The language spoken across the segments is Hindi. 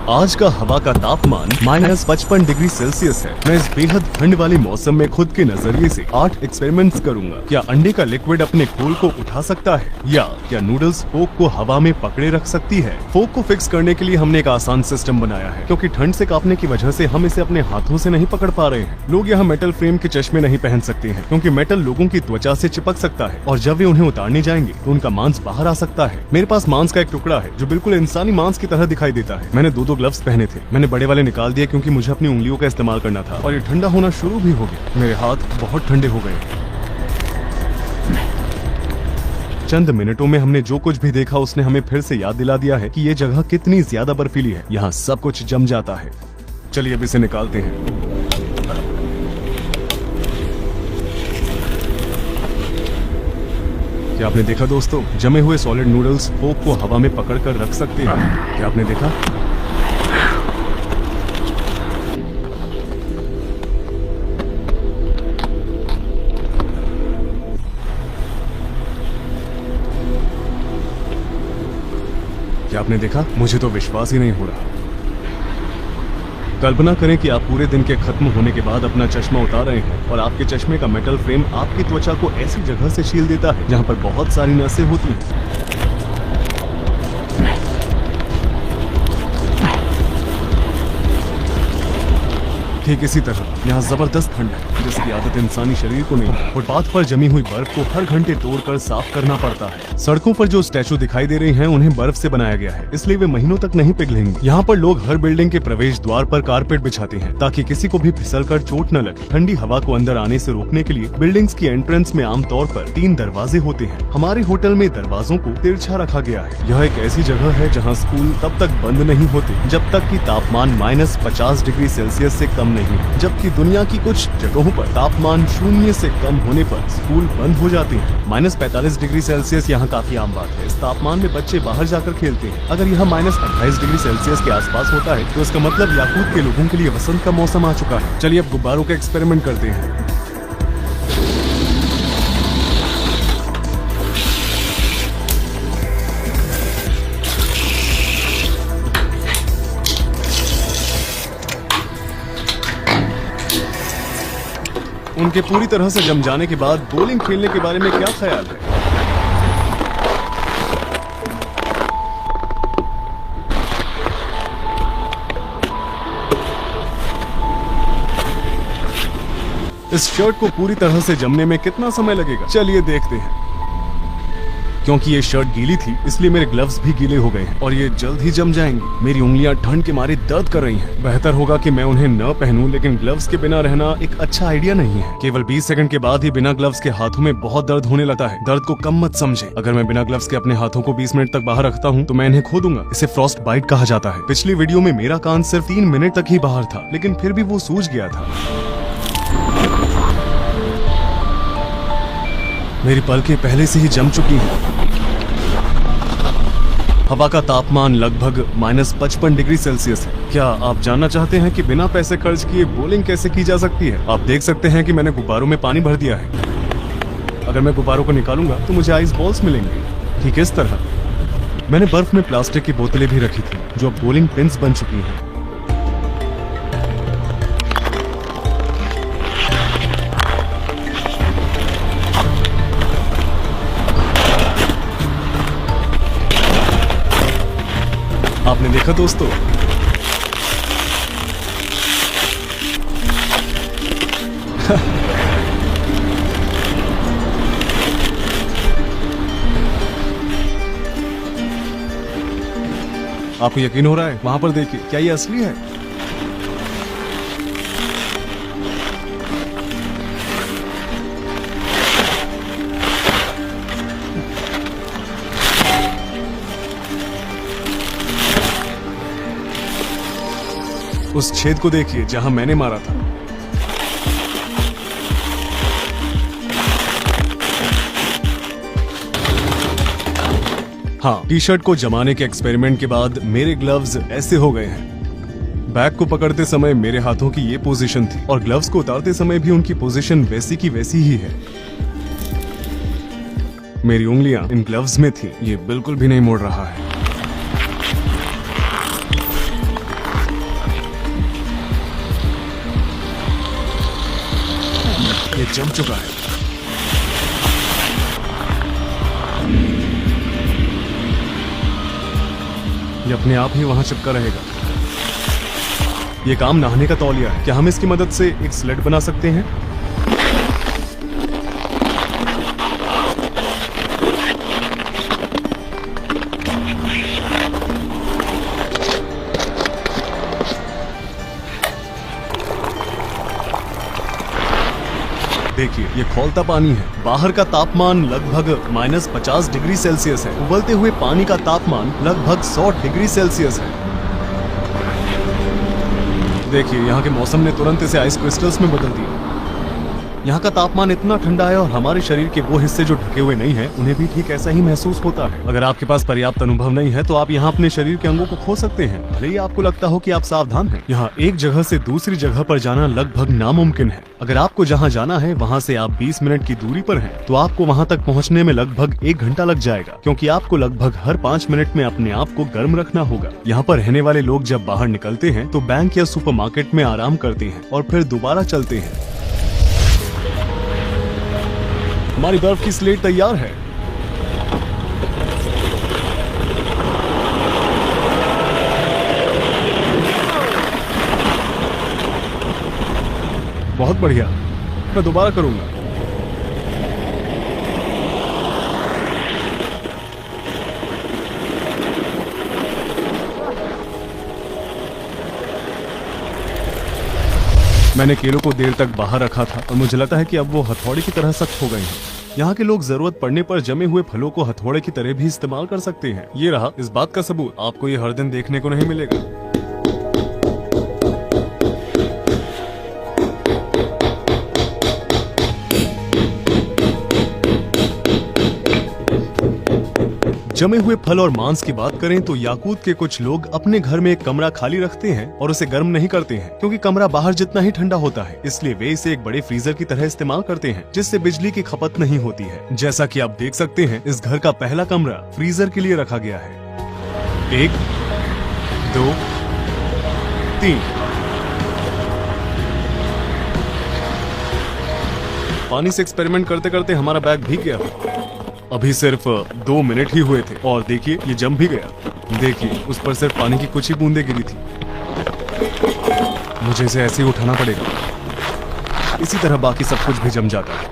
आज का हवा का तापमान -55 डिग्री सेल्सियस है। मैं इस बेहद ठंड वाले मौसम में खुद के नजरिए से 8 एक्सपेरिमेंट्स करूंगा। क्या अंडे का लिक्विड अपने खोल को उठा सकता है, या क्या नूडल्स फोक को हवा में पकड़े रख सकती है। फोक को फिक्स करने के लिए हमने एक आसान सिस्टम बनाया है, क्योंकि ठंड से कांपने की वजह से हम इसे अपने हाथों से नहीं पकड़ पा रहे हैं। लोग यहाँ मेटल फ्रेम के चश्मे नहीं पहन सकते हैं, क्योंकि मेटल लोगों की त्वचा से चिपक सकता है और जब वे उन्हें उतारने जाएंगे तो उनका मांस बाहर आ सकता है। मेरे पास मांस का एक टुकड़ा है जो बिल्कुल इंसानी मांस की तरह दिखाई देता है। मैंने दो ग्लव्स पहने थे। मैंने बड़े वाले निकाल दिए क्योंकि मुझे अपनी उंगलियों का इस्तेमाल करना था और ये ठंडा होना शुरू भी हो गया। मेरे हाथ बहुत ठंडे हो गए। चंद मिनटों में हमने जो कुछ भी देखा उसने हमें फिर से याद दिला दिया है कि ये जगह कितनी ज्यादा बर्फीली है। यहाँ सब कुछ जम जाता है। चलिए अब इसे निकालते हैं। क्या आपने देखा दोस्तों, जमे हुए सॉलिड नूडल्स फोक को हवा में पकड़कर रख सकते हैं। क्या आपने देखा? क्या आपने देखा? मुझे तो विश्वास ही नहीं हो रहा। कल्पना करें कि आप पूरे दिन के खत्म होने के बाद अपना चश्मा उतार रहे हैं और आपके चश्मे का मेटल फ्रेम आपकी त्वचा को ऐसी जगह से शील देता है जहां पर बहुत सारी नसें होती हैं। ठीक इसी तरह यहाँ जबरदस्त ठंड है, जिसकी आदत इंसानी शरीर को नहीं है। फुटपाथ पर जमी हुई बर्फ को हर घंटे तोड़कर साफ करना पड़ता है। सड़कों पर जो स्टैचू दिखाई दे रहे हैं उन्हें बर्फ से बनाया गया है, इसलिए वे महीनों तक नहीं पिघलेंगे। यहाँ पर लोग हर बिल्डिंग के प्रवेश द्वार पर कारपेट बिछाते हैं ताकि किसी को भी फिसलकर चोट न लगे। ठंडी हवा को अंदर आने से रोकने के लिए बिल्डिंग्स की एंट्रेंस में आमतौर पर 3 दरवाजे होते हैं। हमारे होटल में दरवाजों को तिरछा रखा गया है। यह एक ऐसी जगह है जहाँ स्कूल तब तक बंद नहीं होते जब तक कि तापमान -50 डिग्री सेल्सियस से कम नहीं, जबकि दुनिया की कुछ जगहों पर तापमान 0 से कम होने पर स्कूल बंद हो जाते हैं। -45 डिग्री सेल्सियस यहाँ काफी आम बात है। इस तापमान में बच्चे बाहर जाकर खेलते हैं। अगर यह -28 डिग्री सेल्सियस के आसपास होता है तो इसका मतलब याकूत के लोगों के लिए वसंत का मौसम आ चुका है। चलिए अब गुब्बारों का एक्सपेरिमेंट करते हैं। उनके पूरी तरह से जम जाने के बाद बोलिंग खेलने के बारे में क्या ख्याल है? इस शर्ट को पूरी तरह से जमने में कितना समय लगेगा? चलिए देखते हैं। क्योंकि ये शर्ट गीली थी इसलिए मेरे ग्लव्स भी गीले हो गए हैं और ये जल्द ही जम जाएंगे। मेरी उंगलियां ठंड के मारे दर्द कर रही हैं। बेहतर होगा कि मैं उन्हें न पहनूं, लेकिन ग्लव्स के बिना रहना एक अच्छा आइडिया नहीं है। केवल 20 सेकंड के बाद ही बिना ग्लव्स के हाथों में बहुत दर्द होने लगता है। दर्द को कम मत समझे। अगर मैं बिना ग्लव्स के अपने हाथों को 20 मिनट तक बाहर रखता हूँ तो मैं इन्हें खो दूंगा। इसे फ्रॉस्ट बाइट कहा जाता है। पिछली वीडियो में मेरा कान सिर्फ 3 मिनट तक ही बाहर था, लेकिन फिर भी वो सूज गया था। मेरी पलकें पहले से ही जम चुकी हैं। हवा का तापमान लगभग -55 डिग्री सेल्सियस है। क्या आप जानना चाहते हैं कि बिना पैसे खर्च किए बोलिंग कैसे की जा सकती है? आप देख सकते हैं कि मैंने गुब्बारों में पानी भर दिया है। अगर मैं गुब्बारों को निकालूंगा तो मुझे आइस बॉल्स मिलेंगे, ठीक इस तरह। मैंने बर्फ में प्लास्टिक की बोतलें भी रखी थी जो अब बोलिंग पिन्स बन चुकी हैं। आपने देखा दोस्तों, आपको यकीन हो रहा है? वहां पर देखिए, क्या ये असली है? उस छेद को देखिए जहां मैंने मारा था। हाँ, टी शर्ट को जमाने के एक्सपेरिमेंट के बाद मेरे ग्लव्स ऐसे हो गए हैं। बैग को पकड़ते समय मेरे हाथों की ये पोजीशन थी और ग्लव्स को उतारते समय भी उनकी पोजीशन वैसी की वैसी ही है। मेरी उंगलियां इन ग्लव्स में थी। ये बिल्कुल भी नहीं मुड़ रहा है। जम चुका है। ये अपने आप ही वहां चिपका रहेगा। ये काम नहाने का तौलिया है। क्या हम इसकी मदद से एक स्लेड बना सकते हैं? देखिए, ये खौलता पानी है। बाहर का तापमान लगभग -50 डिग्री सेल्सियस है। उबलते हुए पानी का तापमान लगभग 100 डिग्री सेल्सियस है। देखिए, यहाँ के मौसम ने तुरंत इसे आइस क्रिस्टल्स में बदल दिया। यहाँ का तापमान इतना ठंडा है और हमारे शरीर के वो हिस्से जो ढके हुए नहीं हैं, उन्हें भी ठीक ऐसा ही महसूस होता है। अगर आपके पास पर्याप्त अनुभव नहीं है तो आप यहाँ अपने शरीर के अंगों को खो सकते हैं, भले ही आपको लगता हो कि आप सावधान हैं। यहाँ एक जगह से दूसरी जगह पर जाना लगभग नामुमकिन है। अगर आपको जहाँ जाना है वहाँ से आप 20 मिनट की दूरी पर हैं, तो आपको वहाँ तक पहुँचने में लगभग 1 घंटा लग जाएगा, क्योंकि आपको लगभग हर 5 मिनट में अपने आप को गर्म रखना होगा। यहाँ पर रहने वाले लोग जब बाहर निकलते हैं तो बैंक या सुपरमार्केट में आराम करते हैं और फिर दोबारा चलते हैं। हमारी बर्फ की स्लेट तैयार है। बहुत बढ़िया, मैं दोबारा करूंगा। मैंने केलों को देर तक बाहर रखा था और मुझे लगता है कि अब वो हथौड़े की तरह सख्त हो गए हैं। यहाँ के लोग जरूरत पड़ने पर जमे हुए फलों को हथौड़े की तरह भी इस्तेमाल कर सकते हैं। ये रहा इस बात का सबूत। आपको ये हर दिन देखने को नहीं मिलेगा। जमे हुए फल और मांस की बात करें तो याकूत के कुछ लोग अपने घर में एक कमरा खाली रखते हैं और उसे गर्म नहीं करते हैं, क्योंकि कमरा बाहर जितना ही ठंडा होता है। इसलिए वे इसे एक बड़े फ्रीजर की तरह इस्तेमाल करते हैं, जिससे बिजली की खपत नहीं होती है। जैसा कि आप देख सकते हैं, इस घर का पहला कमरा फ्रीजर के लिए रखा गया है। 1, 2, 3। पानी से एक्सपेरिमेंट करते करते हमारा बैग भीग गया। अभी सिर्फ 2 मिनट ही हुए थे और देखिए ये जम भी गया। देखिए, उस पर सिर्फ पानी की कुछ ही बूंदें गिरी थी। मुझे इसे ऐसे ही उठाना पड़ेगा। इसी तरह बाकी सब कुछ भी जम जाता है।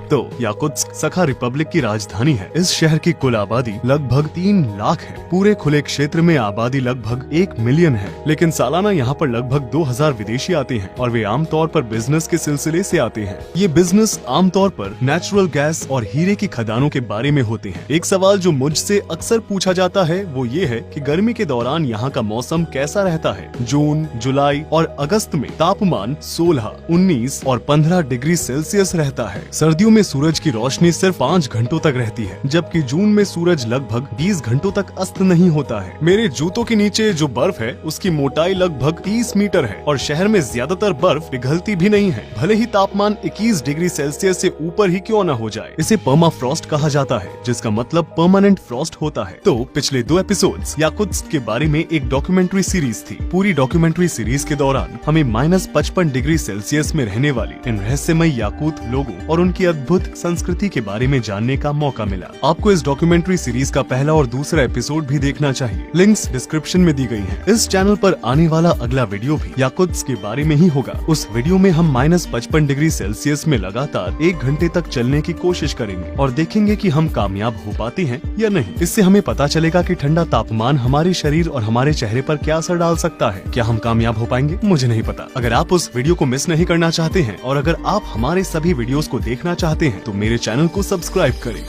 तो याकुत्स्क सखा रिपब्लिक की राजधानी है। इस शहर की कुल आबादी लगभग 3 लाख है। पूरे खुले क्षेत्र में आबादी लगभग 1 मिलियन है, लेकिन सालाना यहाँ पर लगभग 2000 विदेशी आते हैं और वे आमतौर पर बिजनेस के सिलसिले से आते हैं। ये बिजनेस आमतौर पर नेचुरल गैस और हीरे की खदानों के बारे में होते हैं। एक सवाल जो मुझसे अक्सर पूछा जाता है वो ये है कि गर्मी के दौरान यहाँ का मौसम कैसा रहता है। जून, जुलाई और अगस्त में तापमान 16, 19 और 15 डिग्री सेल्सियस रहता है। सर्दियों में सूरज की रोशनी सिर्फ 5 घंटों तक रहती है, जबकि जून में सूरज लगभग 20 घंटों तक अस्त नहीं होता है। मेरे जूतों के नीचे जो बर्फ है उसकी मोटाई लगभग 30 मीटर है और शहर में ज्यादातर बर्फ पिघलती भी नहीं है, भले ही तापमान 21 डिग्री सेल्सियस से ऊपर ही क्यों न हो जाए। इसे पर्माफ्रॉस्ट कहा जाता है, जिसका मतलब परमानेंट फ्रॉस्ट होता है। तो पिछले 2 एपिसोड्स याकुत्स्क के बारे में एक डॉक्यूमेंट्री सीरीज थी। पूरी डॉक्यूमेंट्री सीरीज के दौरान हमें -55 डिग्री सेल्सियस में रहने वाली इन रहस्यमय याकूत लोगों और उनकी अद्भुत संस्कृति के बारे में जानने का मौका मिला। आपको इस डॉक्यूमेंट्री सीरीज का पहला और दूसरा एपिसोड भी देखना चाहिए। लिंक्स डिस्क्रिप्शन में दी गई हैं। इस चैनल पर आने वाला अगला वीडियो भी याकुत्स्क के बारे में ही होगा। उस वीडियो में हम -55 डिग्री सेल्सियस में लगातार 1 घंटे तक चलने की कोशिश करेंगे और देखेंगे कि हम कामयाब हो पाते हैं या नहीं। इससे हमें पता चलेगा कि ठंडा तापमान हमारे शरीर और हमारे चेहरे पर क्या असर डाल सकता है। क्या हम कामयाब हो पाएंगे? मुझे नहीं पता। अगर आप उस वीडियो को मिस नहीं करना चाहते हैं और अगर आप हमारे सभी वीडियोस को देखना चाहते हैं तो मेरे चैनल को सब्सक्राइब करें।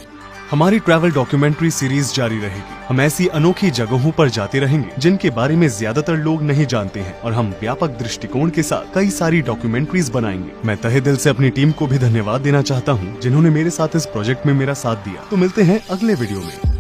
हमारी ट्रैवल डॉक्यूमेंट्री सीरीज जारी रहेगी। हम ऐसी अनोखी जगहों पर जाते रहेंगे जिनके बारे में ज्यादातर लोग नहीं जानते हैं और हम व्यापक दृष्टिकोण के साथ कई सारी डॉक्यूमेंट्रीज बनाएंगे। मैं तहे दिल से अपनी टीम को भी धन्यवाद देना चाहता हूँ जिन्होंने मेरे साथ इस प्रोजेक्ट में मेरा साथ दिया। तो मिलते हैं अगले वीडियो में।